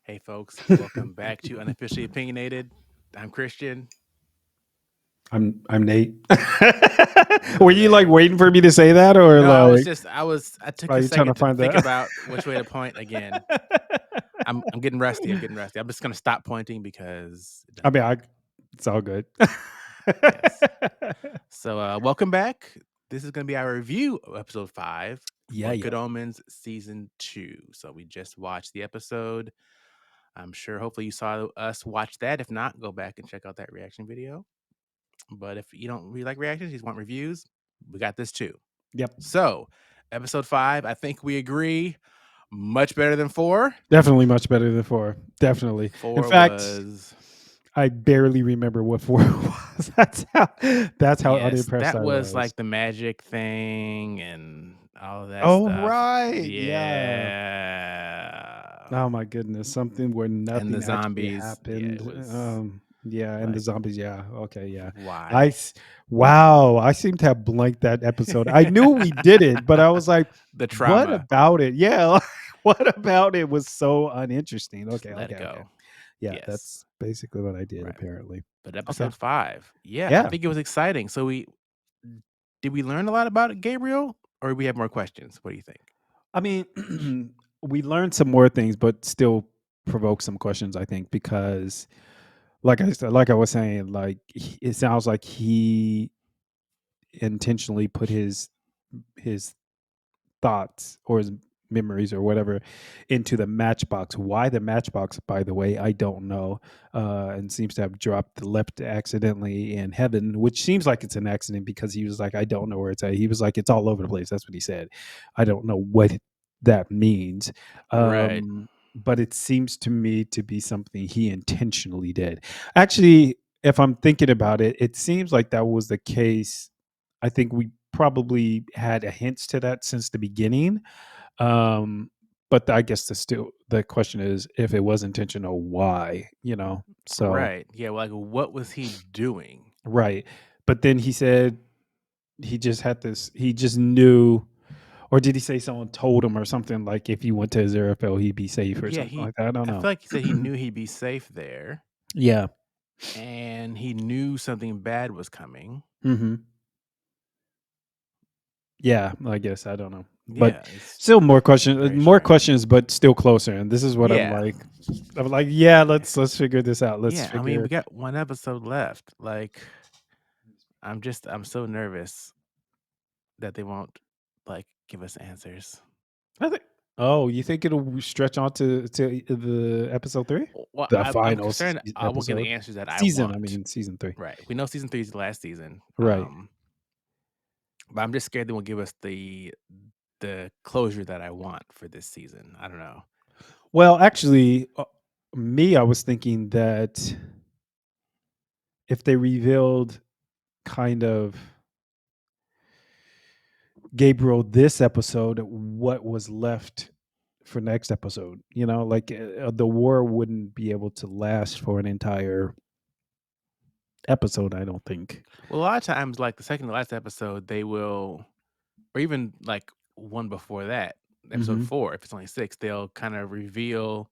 Hey, folks, welcome back to Unofficially Opinionated. I'm Christian. I'm Nate. Were Hello you like there. waiting for me to say that, or No, like I took are a you trying to second to find think that? about which way to point again. I'm getting rusty. I'm getting rusty. I'm just gonna stop pointing because it I doesn't mean, work. it's all good. Yes. So, welcome back. This is gonna be our review of episode 5 Yeah, for yeah. Good Omens season 2. So we just watched the episode. I'm sure hopefully you saw us watch that. If not, go back and check out that reaction video. But if you don't really like reactions, you just want reviews, we got this too. Yep. So, episode 5, I think we agree, much better than 4. Definitely much better than 4. Definitely. In 4 fact, was I barely remember what 4 was. That's how yes, unimpressed that I was was. like the magic thing and all of that Oh, stuff. right. Yeah. Yeah. Oh my goodness, something where And the nothing actually zombies, yeah, it happened. was Yeah, and the like zombies. Yeah, okay, yeah. I, why? s- wow, I seem to have blanked that episode. I knew we did it, but I was like, The what trauma, about it? Yeah, like, what about it was so uninteresting? just Okay, let it okay, okay. go. Yeah, Yes. that's basically what I did Right. apparently. But Okay, episode 5, yeah, I yeah. think it was exciting. So we did we learn a lot about Gabriel, or we have more questions? What do you think? I mean, we learned some more things, but still provoke some questions. I think because like I was saying, like it sounds like he intentionally put his thoughts or his memories or whatever into the matchbox. Why the matchbox, by the way, I don't know. And seems to have dropped left accidentally in heaven, which seems like it's an accident because he was like, I don't know where it's at. He was like, it's all over the place. That's what he said. I don't know what that means. Right. But it seems to me to be something he intentionally did. Actually, if I'm thinking about it, it seems like that was the case. I think we probably had a hints to that since the beginning. But I guess the question is if it was intentional, why? So Right. Yeah, well, like what was he doing? right. But then he said he just had this. He just knew, or did he say someone told him or something like if he went to Aziraphale he'd be safe or Yeah, something he like that? I don't I know. feel like he said he knew he'd be safe there Yeah. and he knew something bad was coming. Hmm. Yeah. I guess I don't know, but Yeah, it's still very more strange. questions, but still closer. And this is what I'm Yeah. like. I'm like, yeah, let's figure this out. Let's Yeah, I mean, we figure. got one episode left. Like I'm so nervous that they won't like give us answers. I think. Oh, you think it'll stretch on to the episode 3, Well, the I'm final concerned I won't get the episode, answers that I season? I want. mean, season 3. Right. We know season 3 is the last season. Right. But I'm just scared they won't give us the closure that I want for this season. I don't know. Well, actually, I was thinking that if they revealed kind of Gabriel this episode, what was left for next episode? Like the war wouldn't be able to last for an entire episode. I don't think. Well, a lot of times, like the second to last episode, they will, or even like one before that, episode Hmm. 4, if it's only 6, they'll kind of reveal.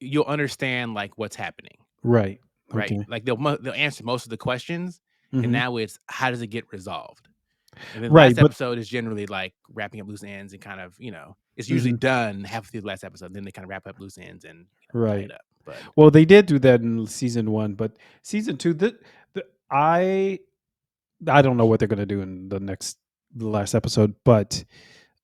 You'll understand like what's happening, Right. right? Okay. Like they'll answer most of the questions, and Hmm. now it's how does it get resolved? And then the Right. last But. episode is generally like wrapping up loose ends and kind of it's usually Mhm. done halfway through the last episode. Then they kind of wrap up loose ends and tie it Right. up. But Well, they did do that in season 1, but season 2, the I don't know what they're gonna do in the last episode, but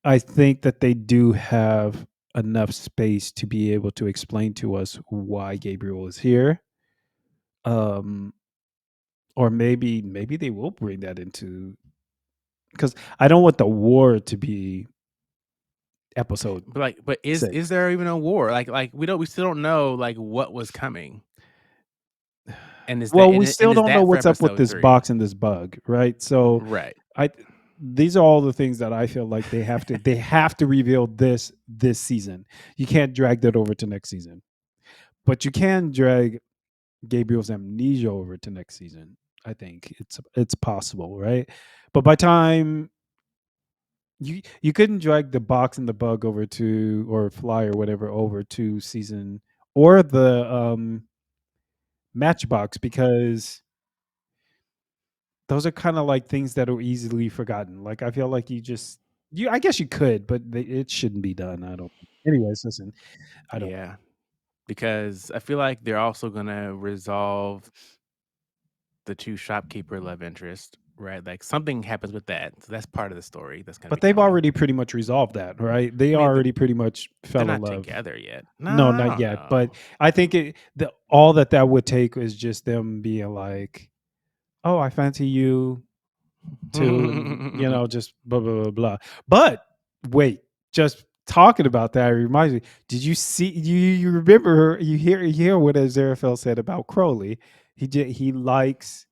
I think that they do have enough space to be able to explain to us why Gabriel is here. Um, or maybe they will bring that into, because I don't want the war to be episode but is 6. there even a war? Like we still don't know like what was coming. And is that Well, we and still is don't know that for what's up with episode this 3? box and this bug, right? So Right. I these are all the things that I feel like they have to reveal this season. You can't drag that over to next season. But you can drag Gabriel's amnesia over to next season. I think it's possible, right? But by time you couldn't drag the box and the bug over to, or fly or whatever over to season, or the Matchbox, because those are kind of like things that are easily forgotten. Like I feel like I guess you could, but it shouldn't be done. I don't. Anyways, listen, I don't. Yeah, because I feel like they're also gonna resolve the 2 shopkeeper love interest, right? Like, something happens with that, so that's part of the story that's gonna But be they've coming. already pretty much resolved that, right? They I mean, already pretty much they're fell in not love. together yet. No, No, I not don't yet. But know. I think all that would take is just them being like, "Oh, I fancy you too," and just blah blah blah blah. But wait, just talking about that reminds me. Did you see? You remember? You hear what Aziraphale said about Crowley? He likes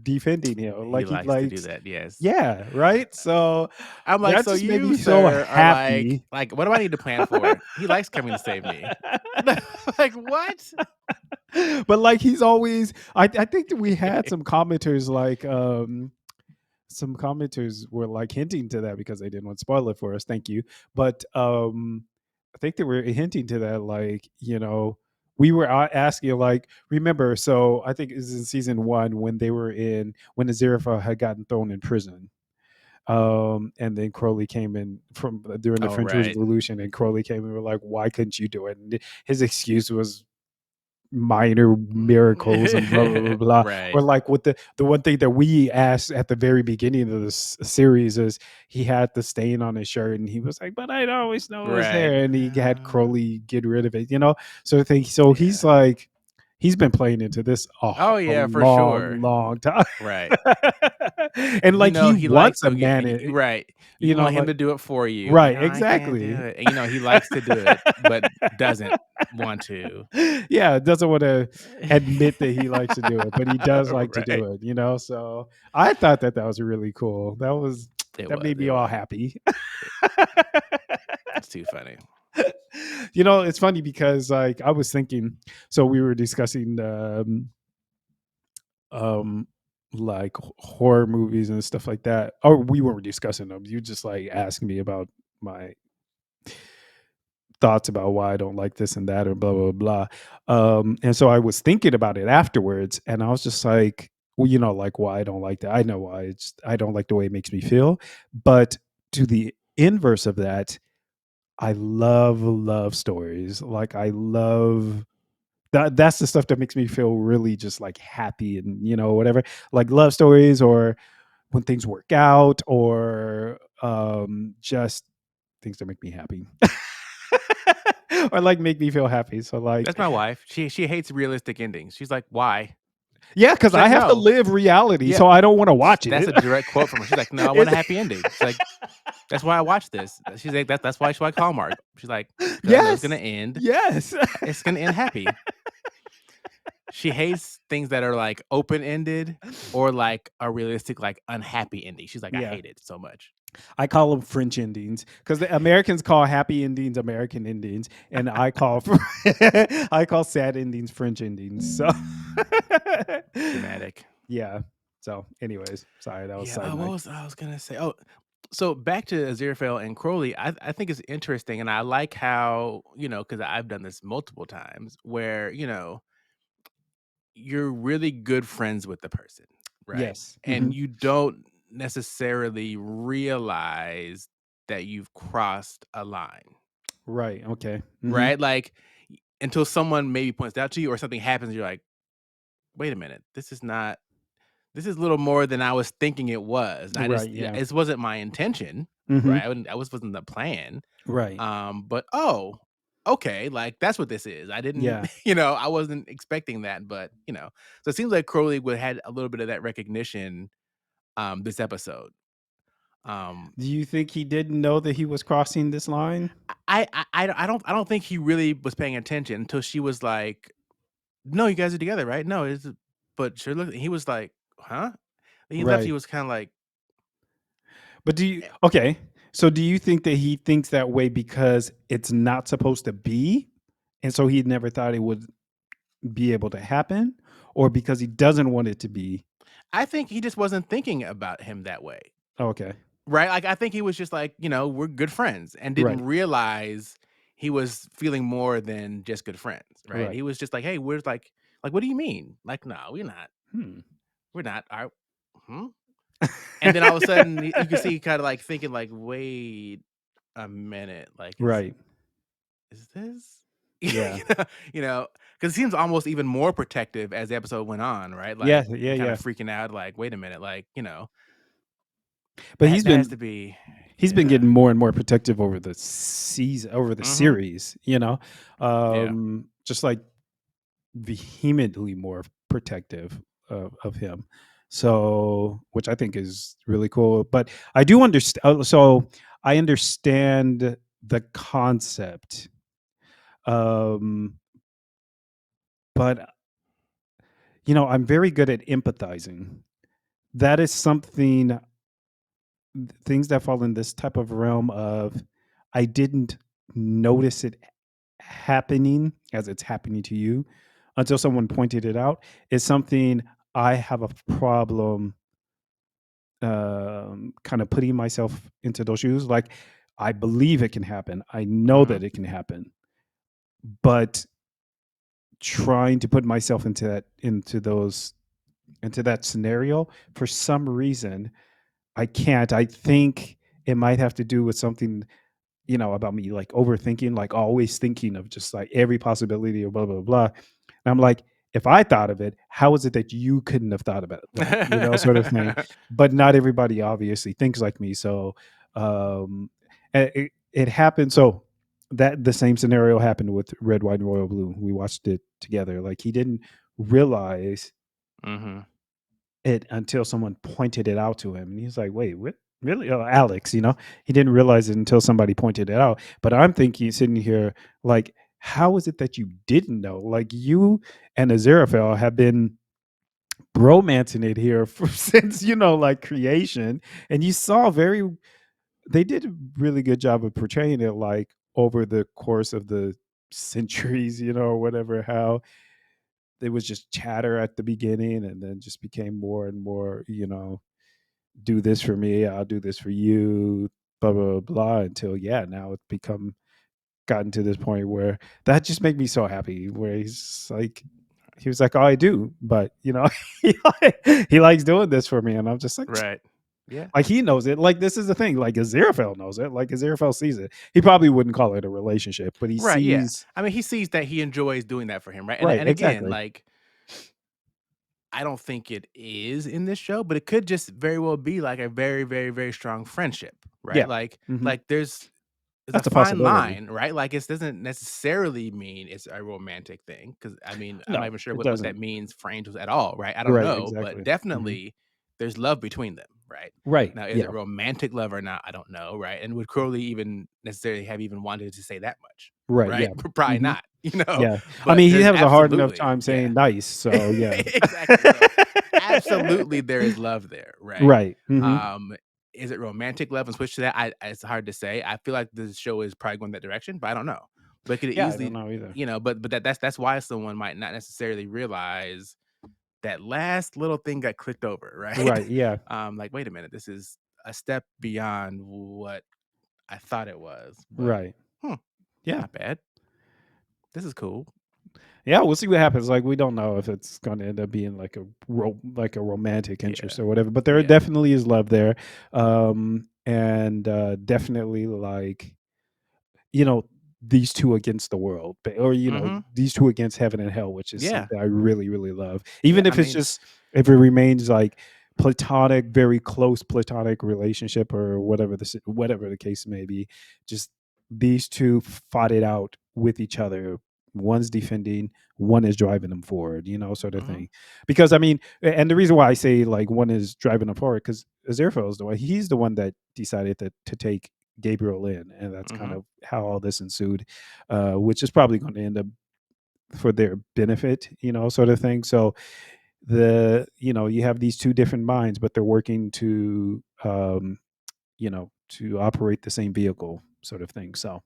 defending him. He Like he likes to do likes, that, yes. yeah, right. So I'm like, that "So just made you, me so sir, are happy. what do I need to plan for? He likes coming to save me." Like, "What?" But like he's always, I think that we had some commenters like some commenters were like hinting to that because they didn't want to spoil it for us. Thank you. But I think they were hinting to that, like, we were asking, like, remember, so I think it was in season one when when Aziraphale had gotten thrown in prison. And then Crowley came in from during the Oh, French right. Revolution, and Crowley came and were like, "Why couldn't you do it?" And his excuse was minor miracles and blah blah blah blah. Right. Or like with the one thing that we asked at the very beginning of this series is he had the stain on his shirt and he was like, "But I'd always know it was Right. there," and he had Crowley get rid of it. So I think so he's Yeah. like he's been playing into this Oh, a yeah, for long sure. long time. Right. And like he He likes wants a to get man he in, right. You want him like, to do it for you. right, "No, I can't do exactly. it." And, he likes to do it, but doesn't want to. Yeah, doesn't want to admit that he likes to do it, but he does like to Right. do it. So I thought that was really cool. It That was, made me it all was. happy. It it's too funny. It's funny because like I was thinking, so we were discussing um like horror movies and stuff like that. Or we weren't discussing them. You just like asking me about my thoughts about why I don't like this and that or blah blah blah. And so I was thinking about it afterwards, and I was just like, well, like why I don't like that. I know why. I don't like the way it makes me feel. But to the inverse of that, I love stories. Like I love that. That's the stuff that makes me feel really just like happy and whatever. Like love stories, or when things work out, or just things that make me happy. Or like make me feel happy. So like, That's my wife. She hates realistic endings. She's like, "Why?" yeah, because She's I like, have to "No." live reality, Yeah. so I don't want to watch That's it. a direct quote from her. She's like, "No, I want a It's happy ending." She's like, "That's why I watched this." She's like, "That's why she likes Hallmark." She's like, "'Cause I know it's gonna yes, end. yes, It's gonna end happy." She hates things that are, like, open-ended or, like, a realistic, like, unhappy ending. She's like, "I yeah. hate it so much." I call them French endings because the Americans call happy endings American endings, and I call I call sad endings French endings. So Dramatic. yeah. So, anyways, sorry that was Yeah, side what note. was I was gonna say? Oh, so back to Aziraphale and Crowley, I think it's interesting, and I like how, because I've done this multiple times where, you're really good friends with the person, right? Yes. And you don't necessarily realize that you've crossed a line, Right. Okay. right? Like until someone maybe points it out to you or something happens, you're like, wait a minute, this is a little more than I was thinking it was. And Right. Yeah. it wasn't my intention, Hmm. right? Wasn't the plan. Right. But oh, okay, like that's what this is. I didn't, Yeah. I wasn't expecting that, but so it seems like Crowley would had a little bit of that recognition this episode. Um Do you think he didn't know that he was crossing this line? I don't think he really was paying attention until she was like, "No, you guys are together, right? No, is but sure look." He was like, "Huh?" And he left. He Right. was kind of like, But do you eh, okay, so do you think that he thinks that way because it's not supposed to be, and so he never thought it would be able to happen, or because he doesn't want it to be? I think he just wasn't thinking about him that way. Okay. Right? Like, I think he was just like, we're good friends and didn't Right. realize he was feeling more than just good friends, right? Right. He was just like, "Hey, we're like, what do you mean? Like, no, we're not. Hmm. We're not. Are hmm?" And then all of a sudden, you can see kind of like thinking, like, "Wait a minute, like, Right. is this?" Yeah. You know, because it seems almost even more protective as the episode went on, right? Yeah, Like, yeah, and kind yeah. of freaking out, like, "Wait a minute, like, But that has to be." he's been Yeah. getting more and more protective over the season, over the Mhm. series, you know? Yeah. Just like vehemently more protective of him. So, which I think is really cool. But I do understand. So I understand the concept, um, but I'm very good at empathizing. That is something. Things that fall in this type of realm of I didn't notice it happening as it's happening to you until someone pointed it out is something I have a problem kind of putting myself into those shoes. Like I believe it can happen. I know Mhm. that it can happen, but trying to put myself into that scenario for some reason I can't. I think it might have to do with something about me like overthinking, like always thinking of just like every possibility of blah blah blah. And I'm like, if I thought of it, how is it that you couldn't have thought about that? Sort of thing. But not everybody obviously thinks like me. So it happened. So that the same scenario happened with Red, White, and Royal Blue. We watched it together. Like he didn't realize Mhm. it until someone pointed it out to him, and he's like, "Wait, what? Really?" Oh, Alex, he didn't realize it until somebody pointed it out. But I'm thinking, sitting here, like, how is it that you didn't know? Like, you and Aziraphale have been romancing it here for, since like creation, and you saw very. They did a really good job of portraying it, like over the course of the centuries, or whatever. How it was just chatter at the beginning, and then just became more and more, do this for me, I'll do this for you, blah blah blah, until now it's become gotten to this point where that just made me so happy. Where he was like, "Oh, I do," but he, he likes doing this for me, and I'm just like, Right. Yeah. like he knows it. Like this is the thing. Like Aziraphale knows it. Like Aziraphale sees it. He probably wouldn't call it a relationship, but he Right, yeah. sees. I mean, he sees that he enjoys doing that for him, right? And Right, and again, exactly. like, I don't think it is in this show, but it could just very well be like a very, very, very strong friendship, right? Yeah. Like Hmm. like there's a That's a fine possibility. line, right? Like it doesn't necessarily mean it's a romantic thing. Cause I mean, I'm not No, even sure it what doesn't. that means for angels at all, right? I don't Right, know, but exactly. Hmm. definitely there's love between them, right? Right. Now, is Yeah. it romantic love or not? I don't know, right? And would Crowley even necessarily have even wanted to say that much, Right. right? Yeah. Probably Hmm. not, Yeah. I but mean, he there's has a hard enough absolutely, time yeah. saying nice, so yeah. Exactly. So absolutely there is love there, right? Right. Mhm. Um, is it romantic love and switch to that? It's hard to say. I feel like the show is probably going that direction, but I don't know. But could it Yeah, I don't easily, know either. but that's why someone might not necessarily realize that last little thing got clicked over, right? Right, yeah. Like, wait a minute, this is a step beyond what I thought it was. But Right. hmm, Yeah. not bad. This is cool. Yeah, we'll see what happens. Like, we don't know if it's gonna end up being like like a romantic Yeah. interest or whatever, but there Yeah. definitely is love there. And, definitely, like, you know, these 2 against the world, or, Mhm. these 2 against heaven and hell, which is Yeah. something I really, really love. Yeah. Even I if it's mean, just if it remains like platonic, very close platonic relationship or whatever the case may be, just these 2 fought it out with each other. One's defending, one is driving them forward, sort of mhm. thing. Because I mean, and the reason why I say like one is driving them forward, because Aziraphale is the one, he's the one that decided to take Gabriel in, and that's kind Mhm. of how all this ensued, which is probably going to end up for their benefit, sort of thing. So you have these 2 different minds, but they're working to operate the same vehicle, sort of thing. So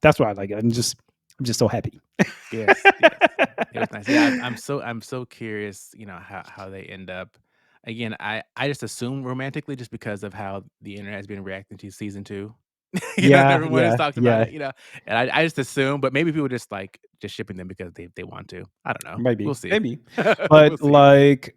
that's why I like it. I'm just so happy. Yes, yes. It was nice. Yeah, I'm so curious, how they end up. Again, I just assume romantically just because of how the internet has been reacting to season 2. Yeah, everyone has yeah, talked about yeah, it, and I just assume, but maybe people just like just shipping them because they want to. I don't know. We'll maybe, see. maybe. We'll But, see. like,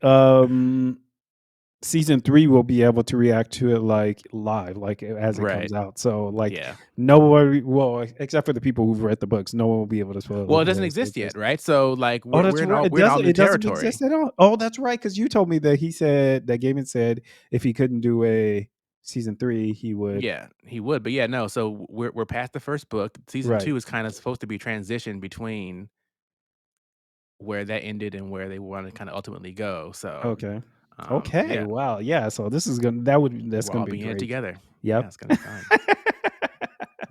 season 3 will be able to react to it, like, live, like, as it Right. comes out. So, like, Yeah. nobody well, except for the people who've read the books, no one will be able to spoil Well, it it doesn't the way exist it is. yet, right? So like Oh, we're that's we're in right. all we're in all new It doesn't territory. exist at all? Oh, that's right. Because you told me that he said that Gaiman said if he couldn't do a season 3, he would. Yeah, he would, but yeah, no. So we're past the first book. Season Right. 2 is kind of supposed to be transition between where that ended and where they want to kind of ultimately go. So, Okay. Okay, yeah, wow, yeah, so this is that's we'll gonna all be be in it great. together. Yeah, Yep. it's gonna be fun.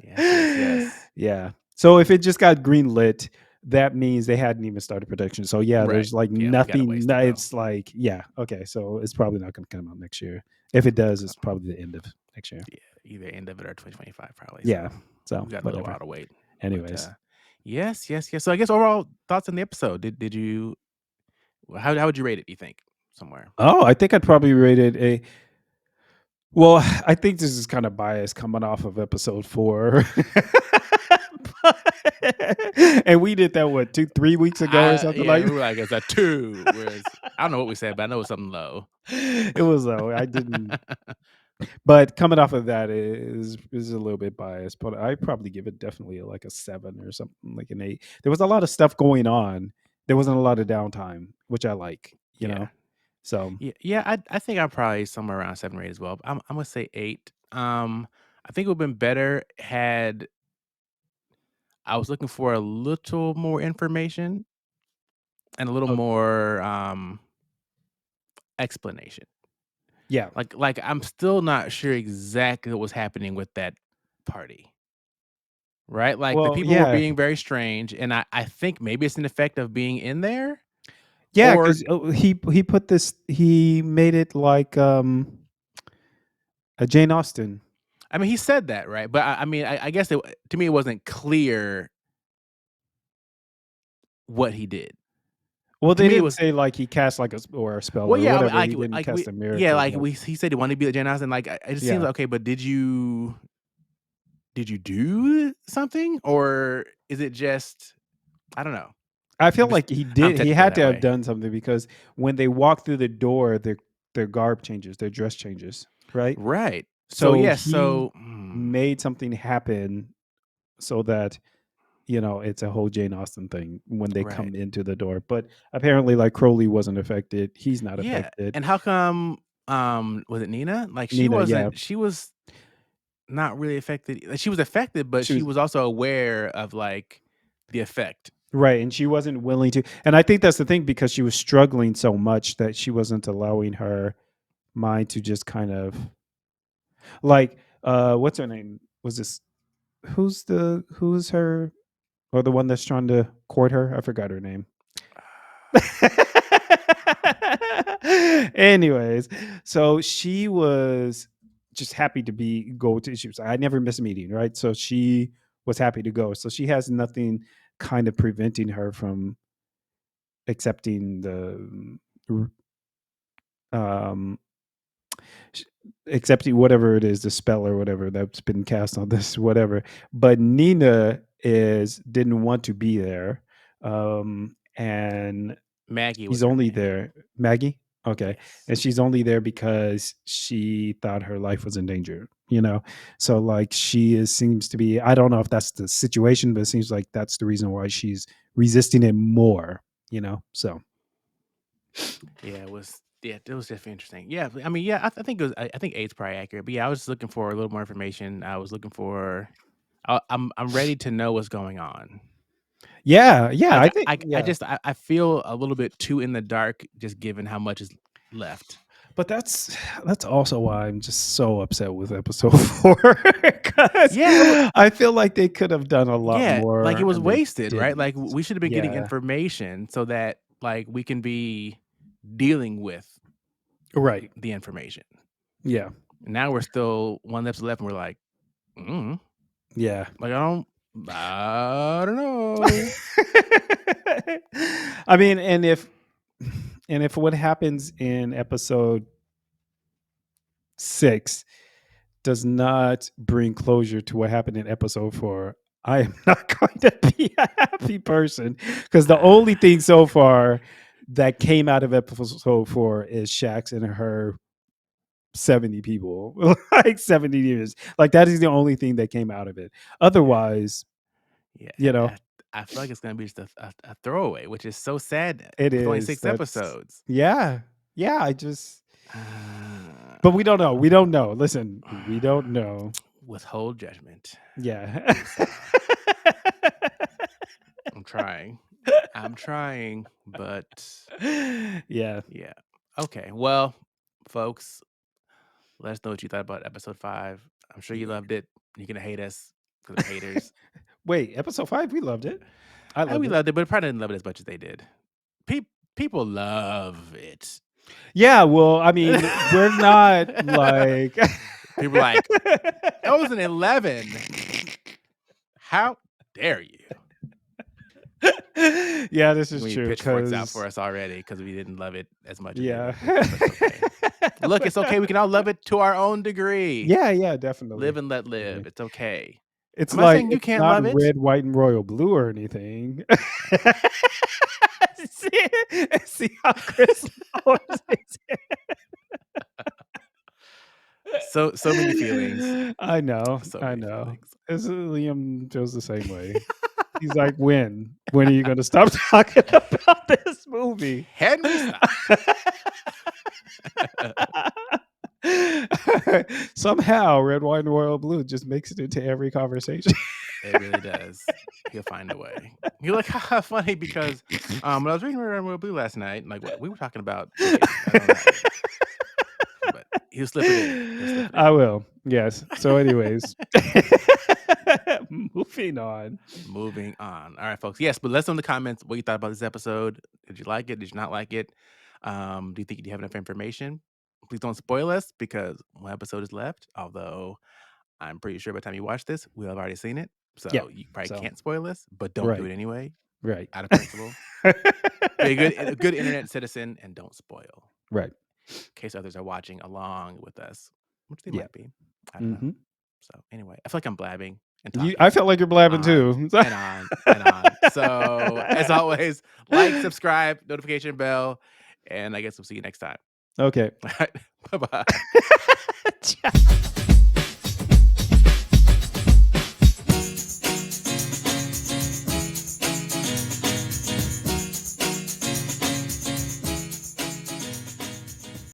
Yes, yes, yes. Yeah. So if it just got greenlit, that means they hadn't even started production. So, yeah, Right. there's, like, Yeah, we got a nothing ways to no go. it's like yeah, okay, so it's probably not gonna come out next year. If it does, So it's probably the end of next year. yeah, either end of it or 2025 probably. Yeah, So so we got a little whatever. while to wait. But Anyways. yes, yes, yes. So I guess overall thoughts on the episode. Did you how would you rate it? Do you think somewhere? Oh, I think I'd probably rate it a well, I think this is kinda biased coming off of episode 4. And we did that, what, 2, 3 weeks ago or something Yeah, like we were like, it's a 2, whereas I don't know what we said, but I know it's something low. it was though, I didn't but coming off of that is a little bit biased, but I probably give it definitely like a 7 or something, like an 8. There was a lot of stuff going on. There wasn't a lot of downtime, which I like, you Yeah. know? So, Yeah, I think I'm probably somewhere around 7 or 8 as well. I'm gonna say 8. I think it would've been better had I was looking for a little more information and a little oh more, explanation. yeah. Like, I'm still not sure exactly what was happening with that party, right? Like, the Well, people were yeah. being very strange, and I think maybe it's an effect of being in there, Yeah, or 'cause, he put this he made it like, a Jane Austen. I mean, he said that, right? But I mean, I guess to me, it wasn't clear what he did. Well, To they me, it didn't was say, like, he cast, like, a spell well, or yeah, whatever. He didn't like cast we a yeah, miracle, like but he said he wanted to be the Jane Austen, like, it just seems yeah. like, okay, but did you do something? Or is it just I don't know. I feel Maybe like I'm he technical had to that have way. done something because when they walk through the door, their garb changes, their dress changes, right? Right. So, So yes, he so made something happen so that, it's a whole Jane Austen thing when they right. come into the door. But apparently, like, Crowley wasn't affected. He's not Yeah, affected. and how come, was it Nina? Like, Nina, yeah. she was not really affected like, she was affected, but She she was was also aware of, like, the effect. right, and she wasn't willing to. And I think that's the thing because she was struggling so much that she wasn't allowing her mind to just kind of like what's her name? Was this who's her or the one that's trying to court her? I forgot her name. Anyways, so she was just happy to go to she was I never miss a meeting, right? So she was happy to go. So she has nothing kind of preventing her from accepting um sh- accepting whatever it is, the spell or whatever that's been cast on this, whatever. But Nina is didn't want to be there. And Maggie was she's her only name. there. Maggie? Okay. Yes. And she's only there because she thought her life was in danger. So like seems to be I don't know if that's the situation, but it seems like that's the reason why she's resisting it more. So Yeah, it was definitely interesting. Yeah, I mean, yeah, I think it was I think 8's probably accurate, but yeah, I was just looking for a little more information. I was looking for I'm ready to know what's going on. yeah, yeah, Like, I think I yeah. just I feel a little bit too in the dark just given how much is left. But that's also why I'm just so upset with episode 4 because Yeah, I feel like they could have done a lot yeah, like, it more was and they wasted, right? didn't. Like, we should have been getting Yeah. information so that, like, we can be dealing with Right. the information. Yeah. Now we're still 1 episode left, and we're like, "Mm." Yeah. Like, I don't know. I mean, and if what happens in episode 6 does not bring closure to what happened in episode 4, I am not going to be a happy person, because the only Ah, thing so far that came out of episode 4 is Shax and her 70 people, like 70 years. Like that is the only thing that came out of it. Otherwise, yeah, you know, I feel like it's gonna be just a throwaway, which is so sad it with only is. 6 That's episodes. yeah. Yeah, I just but we don't know. Uh, We don't know. Listen, we don't know. withhold judgment. Yeah. Please, I'm trying. I'm trying, but Yeah. yeah. Okay. Well, folks, let us know what you thought about episode 5. I'm sure you Yeah. loved it. You're gonna hate us because we're haters. Wait, episode 5, we loved it. I We loved it. loved it, but probably didn't love it as much as they did. People love it. Yeah, well, I mean, we're not like People are like, that was an 11. How dare you? Yeah, this You're is gonna be true pitchforks out for cuz us already because we didn't love it as much as they yeah. loved it. But it's okay. Look, it's okay. We can all love it to our own degree. Yeah, yeah, Live definitely. and let Definitely. live. It's okay. It's I'm not like saying you it's can't not love it. red, white, and royal blue or anything. see, see how Chris lowers his So many feelings. I know, So I many know. feelings. Liam feels the same way. He's like, when? When are you going to stop talking about this movie? Can we stop? Somehow, red, white, and royal blue just makes it into every conversation. It really does. He'll find a way. You're like, haha, funny because when I was reading Red, White, Blue last night, like we were talking about chickens. I don't know how, but he'll slip it in. He'll slip it I in. will. Yes. So, anyways, moving on. Moving on. All right, folks. Yes, but let us know in the comments what you thought about this episode. Did you like it? Did you not like it? Do you think you have enough information? Please don't spoil us because one episode is left. Although I'm pretty sure by the time you watch this, we'll have already seen it. Yeah. So you probably So, can't spoil us, but don't do right. it anyway, Right. out of principle. Be a good internet citizen and don't spoil Right. in case others are watching along with us, which they Yeah. might be. I don't know. Hmm. So anyway, I feel like I'm blabbing and I talking felt like you're blabbing on too. and on and on. So as always, like, subscribe, notification bell, and I guess we'll see you next time. Okay. All right. Bye bye. Ciao.